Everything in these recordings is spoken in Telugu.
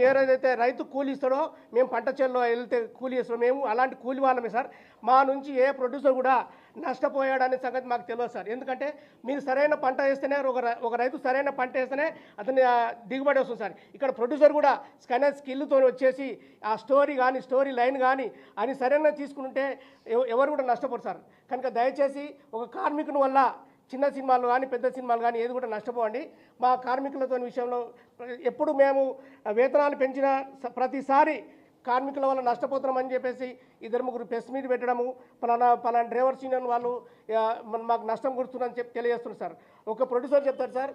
ఏదైతే రైతు కూలి ఇస్తాడో మేము పంట చేల్లో వెళ్తే కూలి ఇస్తాడో మేము అలాంటి కూలి వాళ్ళమే సార్. మా నుంచి ఏ ప్రొడ్యూసర్ కూడా నష్టపోయాడనే సంగతి మాకు తెలియదు సార్. ఎందుకంటే మీరు సరైన పంట వేస్తేనే ఒక రైతు సరైన పంట వేస్తేనే అతని దిగుబడి వస్తుంది సార్. ఇక్కడ ప్రొడ్యూసర్ కూడా స్కిల్తో వచ్చేసి ఆ స్టోరీ లైన్ కానీ అని సరైన తీసుకుంటే ఎవరు కూడా నష్టపోరు సార్. కనుక దయచేసి ఒక కార్మికుని వల్ల చిన్న సినిమాలు కానీ పెద్ద సినిమాలు కానీ ఏది కూడా నష్టపోండి. మా కార్మికులతో విషయంలో ఎప్పుడు మేము వేతనాలు పెంచిన ప్రతిసారి కార్మికుల వల్ల నష్టపోతున్నామని చెప్పేసి 2-3 ప్రెస్ మీట్ పెట్టడము, పలానా డ్రైవర్స్ యూనియన్ వాళ్ళు మాకు నష్టం కూరుస్తుందని చెప్పి తెలియజేస్తున్నారు సార్. ఒక ప్రొడ్యూసర్ చెప్తారు సార్,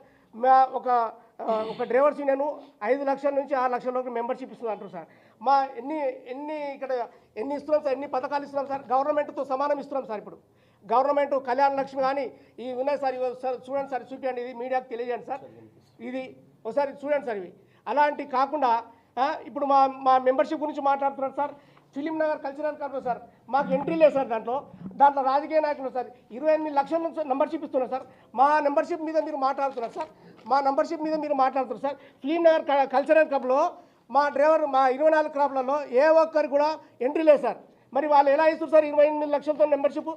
ఒక డ్రైవర్స్ యూనియన్ 5 లక్షల నుంచి 6 లక్షల వరకు మెంబర్షిప్ ఇస్తుంది అంటారు సార్. మా ఇక్కడ ఎన్ని ఇస్తున్నాం సార్, ఎన్ని పథకాలు ఇస్తున్నాం సార్, గవర్నమెంట్తో సమానం ఇస్తున్నాం సార్. ఇప్పుడు గవర్నమెంట్ కళ్యాణ లక్ష్మి కానీ ఇవి ఉన్నాయి సార్. చూడండి సార్, చూపించండి, ఇది మీడియాకు తెలియజేయండి సార్. ఇది ఒకసారి చూడండి సార్. ఇవి అలాంటి కాకుండా ఇప్పుడు మా మెంబర్షిప్ గురించి మాట్లాడుతున్నారు sir. Film Nagar cultural club sir మాకు ఎంట్రీ లేదు సార్. దాంట్లో రాజకీయ నాయకులు సార్ 28 లక్షల నుంచి మెంబర్షిప్ ఇస్తున్నారు సార్. మా మెంబర్షిప్ మీద మీరు మాట్లాడుతున్నారు సార్. ఫిలిం నగర్ కల్చరల్ క్లబ్లో మా 24 క్లబ్లలో ఏ ఒక్కరు కూడా ఎంట్రీ లేదు సార్. మరి వాళ్ళు ఎలా ఇస్తారు సార్ 28 లక్షలతో మెంబర్షిప్?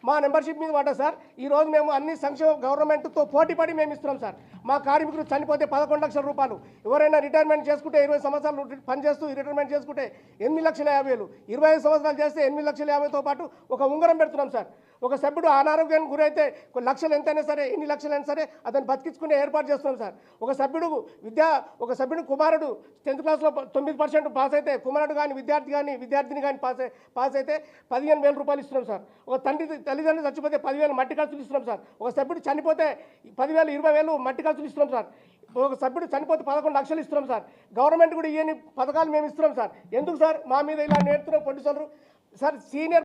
మా మెంబర్షిప్ మీద పడ్డా సార్. ఈరోజు మేము అన్ని సంక్షేమ గవర్నమెంట్తో పోటీపడి మేము ఇస్తున్నాం సార్. మా కార్మికులు చనిపోతే 11 లక్షల రూపాయలు, ఎవరైనా రిటైర్మెంట్ చేసుకుంటే 20 సంవత్సరాలు పనిచేస్తూ రిటైర్మెంట్ చేసుకుంటే 8,50,000, 25 సంవత్సరాలు చేస్తే 8,50,000తో పాటు ఒక ఉంగరం పెడుతున్నాం సార్. ఒక సభ్యుడు అనారోగ్యానికి గురైతే లక్షలు ఎంతైనా సరే, ఎన్ని లక్షలైనా సరే అతను బతికించుకునే ఏర్పాటు చేస్తున్నాం సార్. ఒక సభ్యుడు కుమారుడు 10th క్లాస్లో 9% పాస్ అయితే, కుమారుడు కానీ విద్యార్థిని కానీ పాస్ అయితే 15,000 రూపాయలు ఇస్తున్నాం సార్. ఒక తల్లిదండ్రులు చచ్చిపోతే 10,000 మట్టి ఖర్చులు ఇస్తున్నాం సార్. ఒక సభ్యుడు చనిపోతే 10,000, 20,000 మట్టి ఖర్చులు ఇస్తున్నాం సార్. ఒక సభ్యుడు చనిపోతే 11 లక్షలు ఇస్తున్నాం సార్. గవర్నమెంట్ కూడా ఇవన్నీ పథకాలు మేము ఇస్తున్నాం సార్. ఎందుకు సార్ మా మీద ఇలా నేర్చుకున్న ప్రొడ్యూసర్లు సార్? సీనియర్